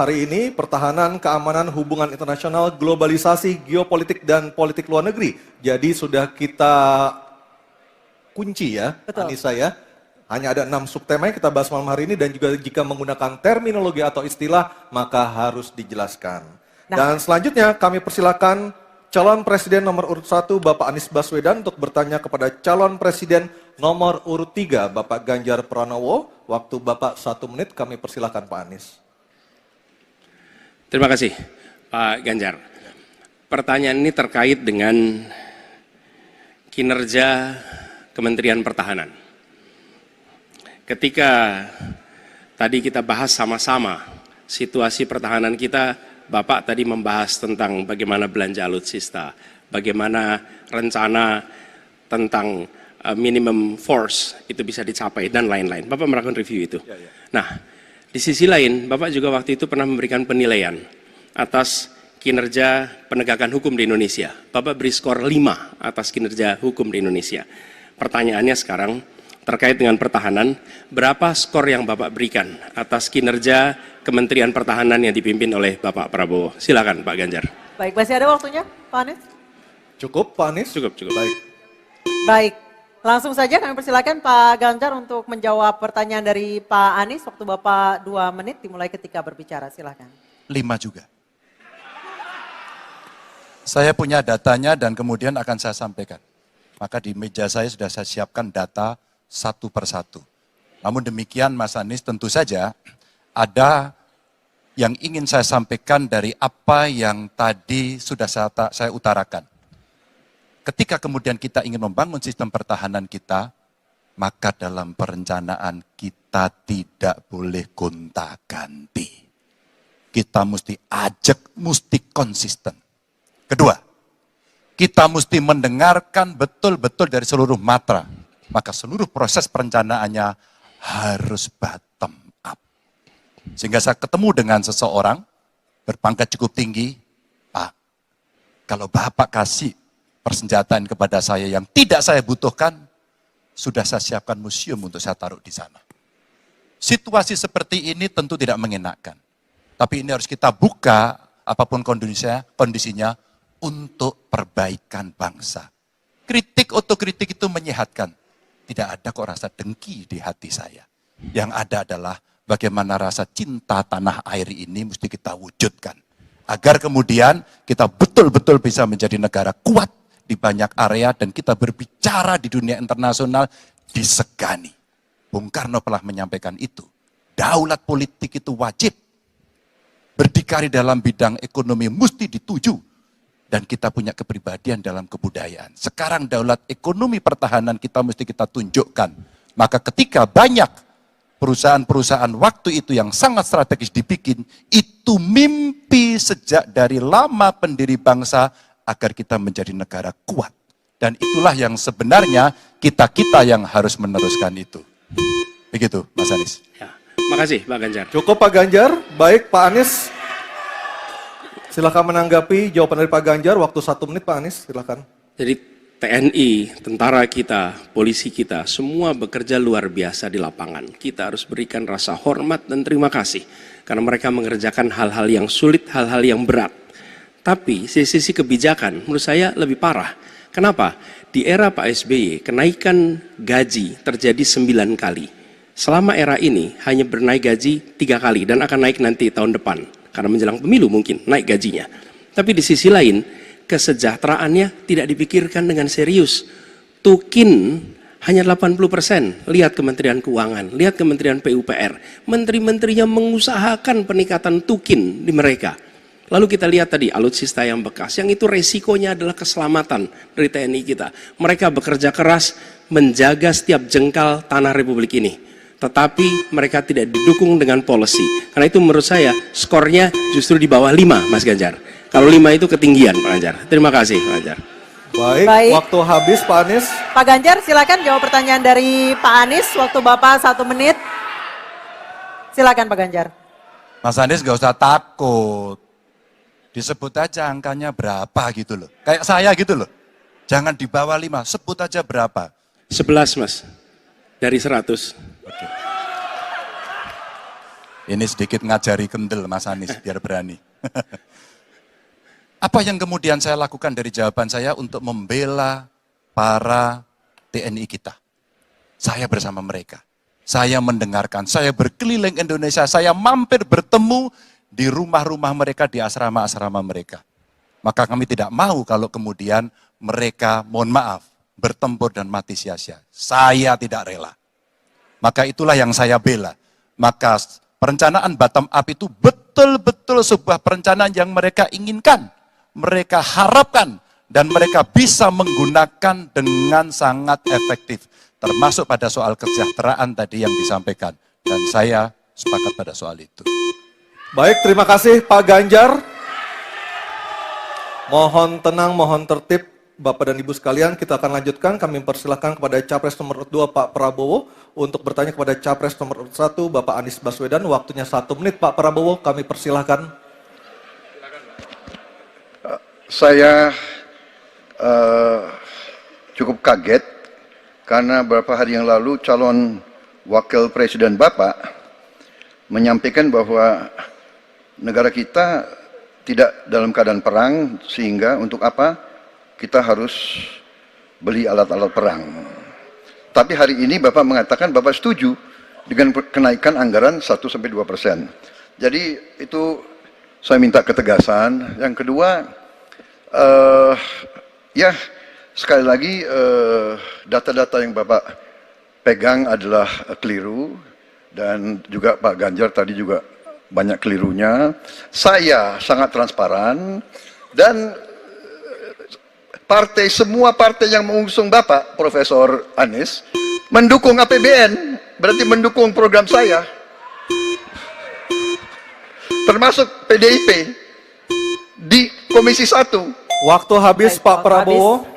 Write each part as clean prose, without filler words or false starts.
hari ini, pertahanan, keamanan, hubungan internasional, globalisasi, geopolitik, dan politik luar negeri. Jadi sudah kita kunci ya, Betul. Anissa ya. Hanya ada 6 subtema yang kita bahas malam hari ini dan juga jika menggunakan terminologi atau istilah maka harus dijelaskan. Dan selanjutnya kami persilakan calon presiden nomor urut 1 Bapak Anies Baswedan untuk bertanya kepada calon presiden nomor urut 3 Bapak Ganjar Pranowo. Waktu Bapak 1 menit, kami persilakan Pak Anies. Terima kasih Pak Ganjar. Pertanyaan ini terkait dengan kinerja Kementerian Pertahanan. Ketika tadi kita bahas sama-sama situasi pertahanan kita, Bapak tadi membahas tentang bagaimana belanja alutsista, bagaimana rencana tentang minimum force itu bisa dicapai dan lain-lain. Bapak melakukan review itu. Nah, di sisi lain, Bapak juga waktu itu pernah memberikan penilaian atas kinerja penegakan hukum di Indonesia. Bapak beri skor 5 atas kinerja hukum di Indonesia. Pertanyaannya sekarang, terkait dengan pertahanan, berapa skor yang Bapak berikan atas kinerja Kementerian Pertahanan yang dipimpin oleh Bapak Prabowo? Silakan Pak Ganjar. Baik, masih ada waktunya Pak Anies? Cukup Pak Anies? Cukup. Baik. Baik, langsung saja kami persilakan Pak Ganjar untuk menjawab pertanyaan dari Pak Anies. Waktu Bapak 2 menit dimulai ketika berbicara, silakan. 5 juga. Saya punya datanya dan kemudian akan saya sampaikan. Maka di meja saya sudah saya siapkan data satu persatu. Namun demikian Mas Anies, tentu saja ada yang ingin saya sampaikan dari apa yang tadi sudah saya utarakan. Ketika kemudian kita ingin membangun sistem pertahanan kita, maka dalam perencanaan kita tidak boleh gonta-ganti. Kita mesti ajak, mesti konsisten. Kedua, kita mesti mendengarkan betul-betul dari seluruh matra. Maka seluruh proses perencanaannya harus bottom up. Sehingga saya ketemu dengan seseorang berpangkat cukup tinggi, Pak, kalau Bapak kasih persenjataan kepada saya yang tidak saya butuhkan, sudah saya siapkan museum untuk saya taruh di sana. Situasi seperti ini tentu tidak mengenakan. Tapi ini harus kita buka, apapun kondisinya untuk perbaikan bangsa. Kritik, otokritik itu menyehatkan. Tidak ada kok rasa dengki di hati saya. Yang ada adalah bagaimana rasa cinta tanah air ini mesti kita wujudkan. Agar kemudian kita betul-betul bisa menjadi negara kuat di banyak area dan kita berbicara di dunia internasional disegani. Bung Karno pernah menyampaikan itu. Daulat politik itu wajib. Berdikari dalam bidang ekonomi mesti dituju. Dan kita punya kepribadian dalam kebudayaan. Sekarang daulat ekonomi pertahanan kita mesti kita tunjukkan. Maka ketika banyak perusahaan-perusahaan waktu itu yang sangat strategis dibikin, itu mimpi sejak dari lama pendiri bangsa agar kita menjadi negara kuat. Dan itulah yang sebenarnya kita-kita yang harus meneruskan itu. Begitu Mas Anies. Ya, makasih Pak Ganjar. Cukup Pak Ganjar. Baik Pak Anies. Silakan menanggapi jawaban dari Pak Ganjar, waktu 1 menit Pak Anies, silakan. Jadi TNI, tentara kita, polisi kita, semua bekerja luar biasa di lapangan. Kita harus berikan rasa hormat dan terima kasih. Karena mereka mengerjakan hal-hal yang sulit, hal-hal yang berat. Tapi sisi kebijakan menurut saya lebih parah. Kenapa? Di era Pak SBY, kenaikan gaji terjadi 9 kali. Selama era ini hanya bernaik gaji 3 kali dan akan naik nanti tahun depan. Karena menjelang pemilu mungkin naik gajinya. Tapi di sisi lain, kesejahteraannya tidak dipikirkan dengan serius. Tukin hanya 80%. Lihat Kementerian Keuangan, lihat Kementerian PUPR. Menteri-menterinya mengusahakan peningkatan tukin di mereka. Lalu kita lihat tadi alutsista yang bekas, yang itu resikonya adalah keselamatan dari TNI kita. Mereka bekerja keras menjaga setiap jengkal tanah Republik ini. Tetapi mereka tidak didukung dengan policy. Karena itu menurut saya skornya justru di bawah 5 Mas Ganjar. Kalau 5 itu ketinggian Pak Ganjar. Terima kasih Pak Ganjar. Baik, waktu habis Pak Anies. Pak Ganjar silakan jawab pertanyaan dari Pak Anies. Waktu Bapak 1 menit. Silakan Pak Ganjar. Mas Anies gak usah takut. Disebut aja angkanya berapa gitu loh. Kayak saya gitu loh. Jangan di bawah 5, sebut aja berapa. 11 Mas. Dari 100. Oke. Ini sedikit ngajari kendel Mas Anies biar berani. Apa yang kemudian saya lakukan dari jawaban saya untuk membela para TNI kita? Saya bersama mereka. Saya mendengarkan, saya berkeliling Indonesia, saya mampir bertemu di rumah-rumah mereka, di asrama-asrama mereka. Maka kami tidak mau kalau kemudian mereka, mohon maaf, bertempur dan mati sia-sia. Saya tidak rela. Maka itulah yang saya bela. Maka perencanaan bottom up itu betul-betul sebuah perencanaan yang mereka inginkan, mereka harapkan, dan mereka bisa menggunakan dengan sangat efektif. Termasuk pada soal kesejahteraan tadi yang disampaikan. Dan saya sepakat pada soal itu. Baik, terima kasih Pak Ganjar. Mohon tenang, mohon tertib Bapak dan Ibu sekalian. Kita akan lanjutkan. Kami persilahkan kepada Capres nomor 2 Pak Prabowo untuk bertanya kepada Capres nomor 1 Bapak Anies Baswedan. Waktunya 1 menit Pak Prabowo, kami persilahkan. Saya cukup kaget karena beberapa hari yang lalu calon wakil presiden Bapak menyampaikan bahwa negara kita tidak dalam keadaan perang, sehingga untuk apa kita harus beli alat-alat perang. Tapi hari ini Bapak mengatakan Bapak setuju dengan kenaikan anggaran 1-2%. Jadi itu saya minta ketegasan. Yang kedua, ya sekali lagi data-data yang Bapak pegang adalah keliru, dan juga Pak Ganjar tadi juga banyak kelirunya. Saya sangat transparan, dan semua partai yang mengusung Bapak, Profesor Anies, mendukung APBN, berarti mendukung program saya. Termasuk PDIP di Komisi 1. Waktu habis Baik, Pak Prabowo.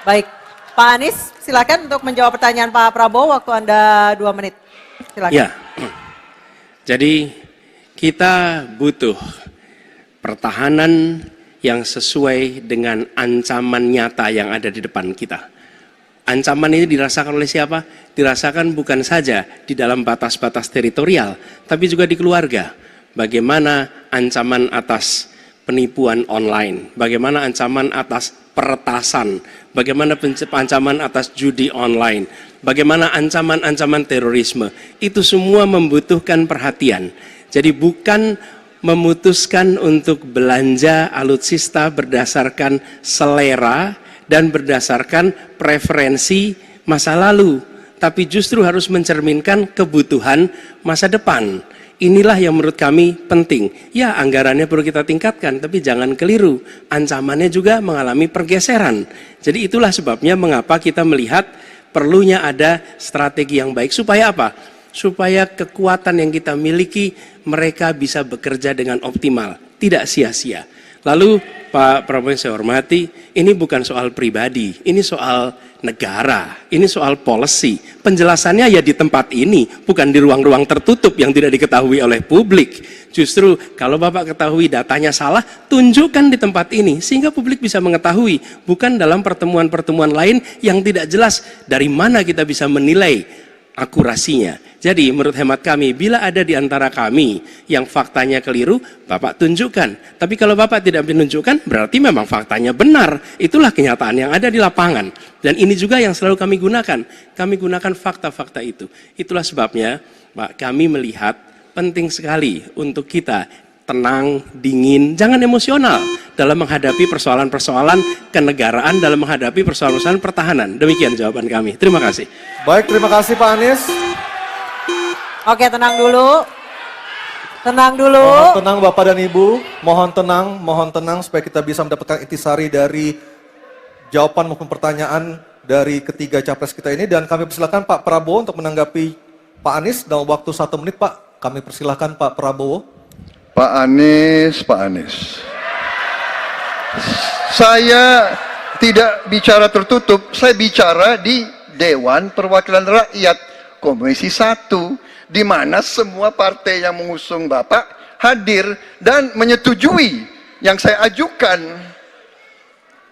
Baik, Pak Anies silakan untuk menjawab pertanyaan Pak Prabowo, waktu Anda 2 menit. Silakan. Ya, jadi kita butuh pertahanan yang sesuai dengan ancaman nyata yang ada di depan kita. Ancaman ini dirasakan oleh siapa? Dirasakan bukan saja di dalam batas-batas teritorial, tapi juga di keluarga. Bagaimana ancaman atas penipuan online, bagaimana ancaman atas peretasan, bagaimana ancaman atas judi online, bagaimana ancaman-ancaman terorisme. Itu semua membutuhkan perhatian. Jadi bukan memutuskan untuk belanja alutsista berdasarkan selera dan berdasarkan preferensi masa lalu, tapi justru harus mencerminkan kebutuhan masa depan. Inilah yang menurut kami penting. Ya, anggarannya perlu kita tingkatkan, tapi jangan keliru. Ancamannya juga mengalami pergeseran. Jadi itulah sebabnya mengapa kita melihat perlunya ada strategi yang baik. Supaya apa? Supaya kekuatan yang kita miliki, mereka bisa bekerja dengan optimal, tidak sia-sia. Lalu Pak Prabowo yang saya hormati, ini bukan soal pribadi, ini soal negara, ini soal policy. Penjelasannya ya di tempat ini, bukan di ruang-ruang tertutup yang tidak diketahui oleh publik. Justru kalau Bapak ketahui datanya salah, tunjukkan di tempat ini, sehingga publik bisa mengetahui, bukan dalam pertemuan-pertemuan lain yang tidak jelas dari mana kita bisa menilai akurasinya. Jadi menurut hemat kami, bila ada di antara kami yang faktanya keliru, Bapak tunjukkan. Tapi kalau Bapak tidak menunjukkan, berarti memang faktanya benar. Itulah kenyataan yang ada di lapangan. Dan ini juga yang selalu kami gunakan. Kami gunakan fakta-fakta itu. Itulah sebabnya, Pak, kami melihat penting sekali untuk kita tenang, dingin, jangan emosional dalam menghadapi persoalan-persoalan kenegaraan, dalam menghadapi persoalan-persoalan pertahanan. Demikian jawaban kami. Terima kasih. Baik, terima kasih Pak Anies. Oke, tenang dulu. Tenang dulu. Mohon tenang Bapak dan Ibu, mohon tenang supaya kita bisa mendapatkan intisari dari jawaban maupun pertanyaan dari ketiga capres kita ini. Dan kami persilakan Pak Prabowo untuk menanggapi Pak Anies dalam waktu 1 menit Pak. Kami persilakan Pak Prabowo. Pak Anies. Saya tidak bicara tertutup, saya bicara di Dewan Perwakilan Rakyat, Komisi 1. Di mana semua partai yang mengusung Bapak hadir dan menyetujui yang saya ajukan.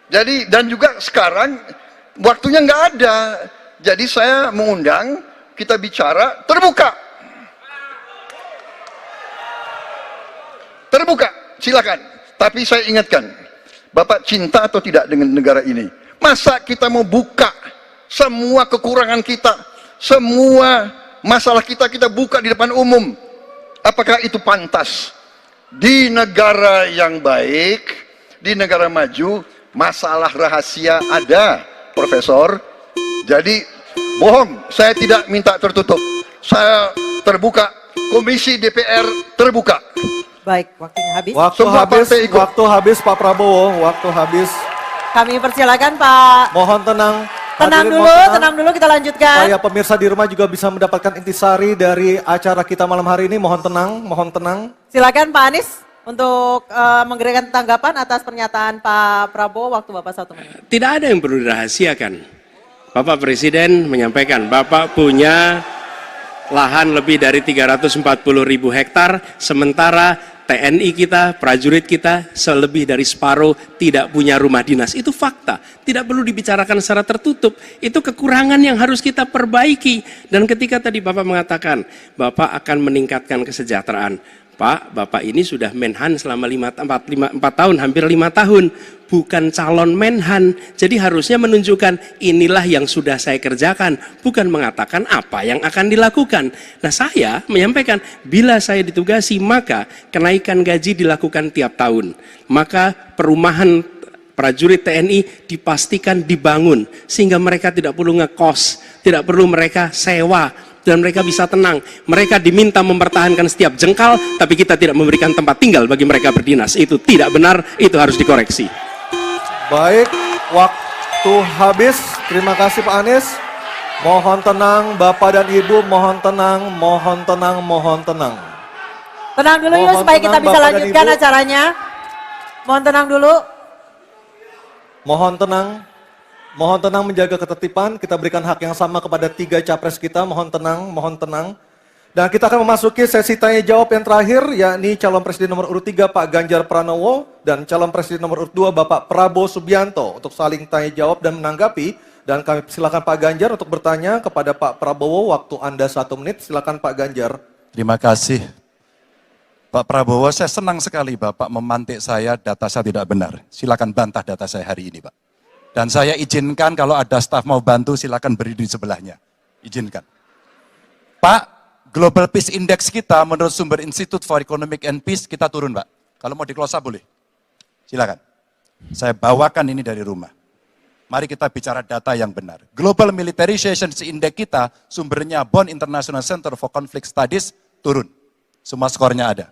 Jadi, dan juga sekarang waktunya nggak ada. Jadi saya mengundang, kita bicara terbuka. terbuka, silakan. Tapi saya ingatkan, Bapak cinta atau tidak dengan negara ini? Masa kita mau buka semua kekurangan kita, semua masalah kita buka di depan umum? Apakah itu pantas? Di negara yang baik, di negara maju, masalah rahasia ada, Profesor. Jadi bohong, saya tidak minta tertutup. Saya terbuka, Komisi DPR terbuka. Baik, waktunya habis. Waktu habis Pak Prabowo, waktu habis. Kami persilakan Pak. Mohon tenang. Tenang Hadirin dulu, mohon tenang dulu, kita lanjutkan. Supaya pemirsa di rumah juga bisa mendapatkan intisari dari acara kita malam hari ini. Mohon tenang, mohon tenang. Silakan Pak Anies untuk memberikan tanggapan atas pernyataan Pak Prabowo. Waktu Bapak 1 menit. Tidak ada yang perlu dirahasiakan. Bapak Presiden menyampaikan, Bapak punya lahan lebih dari 340.000 hektar, sementara TNI kita, prajurit kita, selebih dari separuh tidak punya rumah dinas. Itu fakta, tidak perlu dibicarakan secara tertutup. Itu kekurangan yang harus kita perbaiki. Dan ketika tadi Bapak mengatakan, Bapak akan meningkatkan kesejahteraan. Pak, Bapak ini sudah Menhan selama 4 tahun, hampir 5 tahun. Bukan calon Menhan. Jadi harusnya menunjukkan inilah yang sudah saya kerjakan. Bukan mengatakan apa yang akan dilakukan. Nah saya menyampaikan, bila saya ditugasi maka kenaikan gaji dilakukan tiap tahun. Maka perumahan prajurit TNI dipastikan dibangun. Sehingga mereka tidak perlu ngekos, tidak perlu mereka sewa. Dan mereka bisa tenang. Mereka diminta mempertahankan setiap jengkal, tapi kita tidak memberikan tempat tinggal bagi mereka berdinas. Itu tidak benar, itu harus dikoreksi. Baik, waktu habis. Terima kasih Pak Anies. Mohon tenang Bapak dan Ibu, mohon tenang, mohon tenang, mohon tenang. Tenang dulu yuk supaya kita bisa lanjutkan acaranya. Mohon tenang dulu. Mohon tenang. Mohon tenang menjaga ketertiban, kita berikan hak yang sama kepada 3 capres kita, mohon tenang, mohon tenang. Dan kita akan memasuki sesi tanya jawab yang terakhir, yakni calon presiden nomor urut 3 Pak Ganjar Pranowo, dan calon presiden nomor urut 2 Bapak Prabowo Subianto untuk saling tanya jawab dan menanggapi. Dan kami silakan Pak Ganjar untuk bertanya kepada Pak Prabowo, waktu Anda 1 menit, silakan Pak Ganjar. Terima kasih. Pak Prabowo, saya senang sekali Bapak memantik saya, data saya tidak benar. Silakan bantah data saya hari ini Pak. Dan saya izinkan kalau ada staf mau bantu silakan berdiri di sebelahnya. Izinkan. Pak, Global Peace Index kita menurut sumber Institute for Economic and Peace kita turun Pak. Kalau mau diklosa boleh. Silakan. Saya bawakan ini dari rumah. Mari kita bicara data yang benar. Global Militarization Index kita sumbernya Bonn International Center for Conflict Studies turun. Semua skornya ada.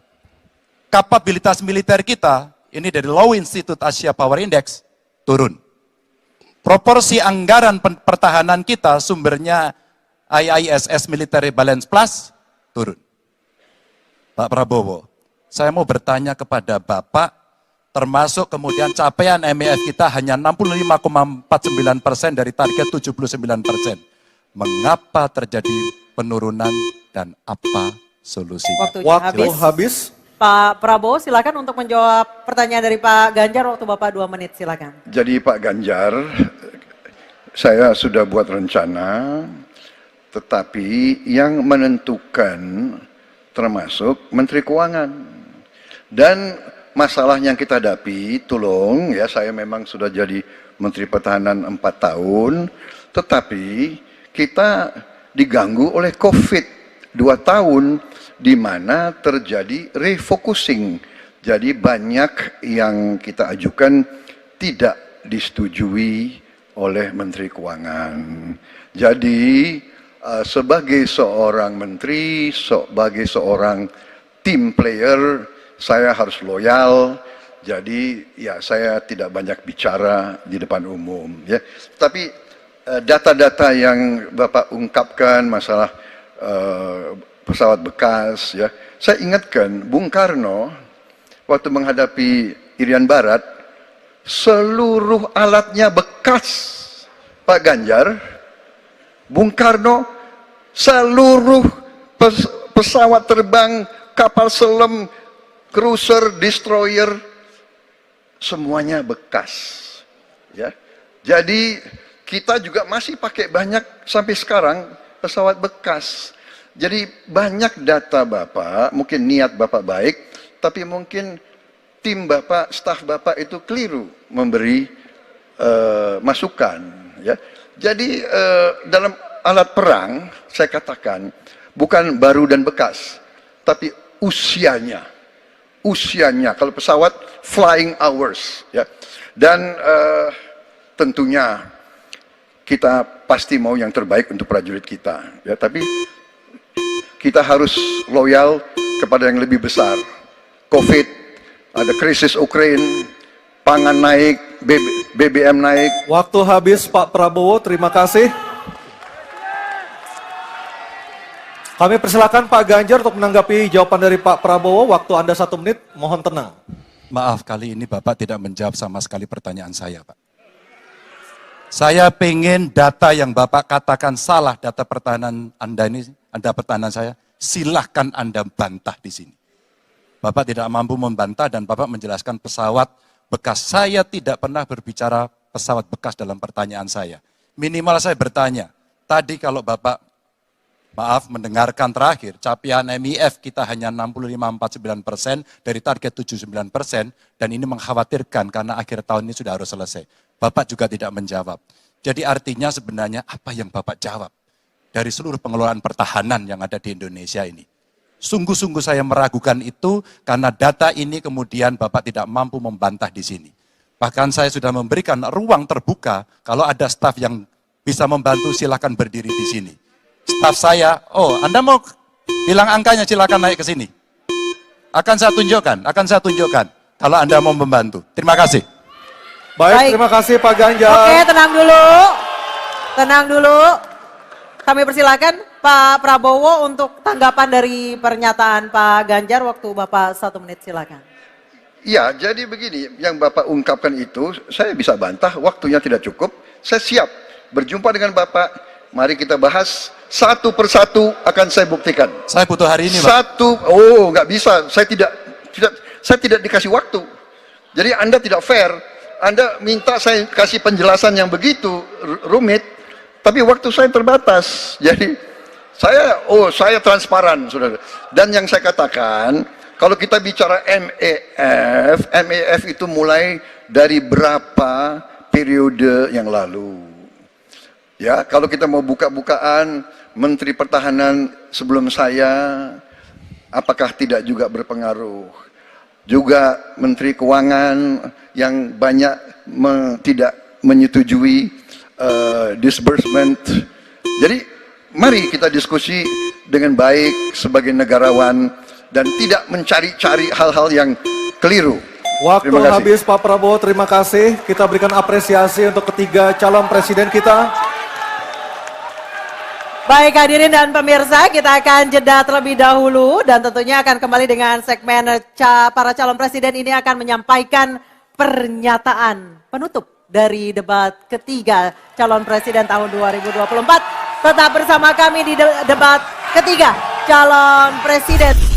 Kapabilitas militer kita, ini dari Law Institute Asia Power Index, turun. Proporsi anggaran pertahanan kita sumbernya IISS Military Balance Plus turun. Pak Prabowo, saya mau bertanya kepada Bapak, termasuk kemudian capaian MEF kita hanya 65,49% dari target 79%. Mengapa terjadi penurunan dan apa solusinya? Waktu habis. Pak Prabowo silakan untuk menjawab pertanyaan dari Pak Ganjar, waktu Bapak 2 menit silakan. Jadi Pak Ganjar, saya sudah buat rencana, tetapi yang menentukan termasuk Menteri Keuangan. Dan masalah yang kita hadapi, tolong ya, saya memang sudah jadi Menteri Pertahanan 4 tahun, tetapi kita diganggu oleh COVID 2 tahun, di mana terjadi refocusing. Jadi banyak yang kita ajukan tidak disetujui oleh Menteri Keuangan. Jadi sebagai seorang menteri, sebagai seorang team player, saya harus loyal. Jadi ya saya tidak banyak bicara di depan umum ya. Tapi data-data yang Bapak ungkapkan masalah pesawat bekas ya. Saya ingatkan Bung Karno waktu menghadapi Irian Barat, seluruh alatnya bekas. Pak Ganjar, Bung Karno, seluruh pesawat terbang, kapal selam, cruiser, destroyer, semuanya bekas. Ya, jadi kita juga masih pakai banyak sampai sekarang pesawat bekas. Jadi banyak data Bapak, mungkin niat Bapak baik, tapi mungkin tim Bapak, staf Bapak itu keliru memberi masukan. Ya. Jadi dalam alat perang, saya katakan, bukan baru dan bekas, tapi usianya. Kalau pesawat, flying hours. Ya. Dan tentunya kita pasti mau yang terbaik untuk prajurit kita. Ya, tapi kita harus loyal kepada yang lebih besar. COVID, ada krisis Ukraina, pangan naik, BBM naik. Waktu habis Pak Prabowo, terima kasih. Kami persilakan Pak Ganjar untuk menanggapi jawaban dari Pak Prabowo. Waktu Anda 1 menit, mohon tenang. Maaf, kali ini Bapak tidak menjawab sama sekali pertanyaan saya, Pak. Saya pengen data yang Bapak katakan salah, data pertahanan Anda ini, Anda pertahanan saya, silahkan Anda bantah di sini. Bapak tidak mampu membantah dan Bapak menjelaskan pesawat bekas. Saya tidak pernah berbicara pesawat bekas dalam pertanyaan saya. Minimal saya bertanya, tadi kalau Bapak, maaf, mendengarkan terakhir, capaian MIF kita hanya 65-49% dari target 79%, dan ini mengkhawatirkan karena akhir tahun ini sudah harus selesai. Bapak juga tidak menjawab. Jadi artinya sebenarnya apa yang Bapak jawab dari seluruh pengelolaan pertahanan yang ada di Indonesia ini? Sungguh-sungguh saya meragukan itu karena data ini kemudian Bapak tidak mampu membantah di sini. Bahkan saya sudah memberikan ruang terbuka, kalau ada staf yang bisa membantu silakan berdiri di sini. Staf saya, oh Anda mau bilang angkanya silakan naik ke sini. Akan saya tunjukkan kalau Anda mau membantu. Terima kasih. Baik, terima kasih Pak Ganjar. Oke, tenang dulu. Kami persilakan Pak Prabowo untuk tanggapan dari pernyataan Pak Ganjar. Waktu Bapak 1 menit, silakan. Ya, jadi begini, yang Bapak ungkapkan itu, saya bisa bantah, waktunya tidak cukup. Saya siap berjumpa dengan Bapak, mari kita bahas satu persatu akan saya buktikan. Saya butuh hari ini, Pak. Nggak bisa, saya tidak dikasih waktu. Jadi Anda tidak fair. Anda minta saya kasih penjelasan yang begitu rumit, tapi waktu saya terbatas. Jadi saya transparan, saudara. Dan yang saya katakan, kalau kita bicara MEF itu mulai dari berapa periode yang lalu. Ya, kalau kita mau buka-bukaan, Menteri Pertahanan sebelum saya, apakah tidak juga berpengaruh? Juga Menteri Keuangan yang banyak tidak menyetujui disbursement. Jadi mari kita diskusi dengan baik sebagai negarawan dan tidak mencari-cari hal-hal yang keliru. Waktu habis Pak Prabowo, terima kasih. Kita berikan apresiasi untuk ketiga calon presiden kita. Baik hadirin dan pemirsa, kita akan jeda terlebih dahulu dan tentunya akan kembali dengan segmen para calon presiden ini akan menyampaikan pernyataan penutup dari debat ketiga calon presiden tahun 2024. Tetap bersama kami di debat ketiga calon presiden.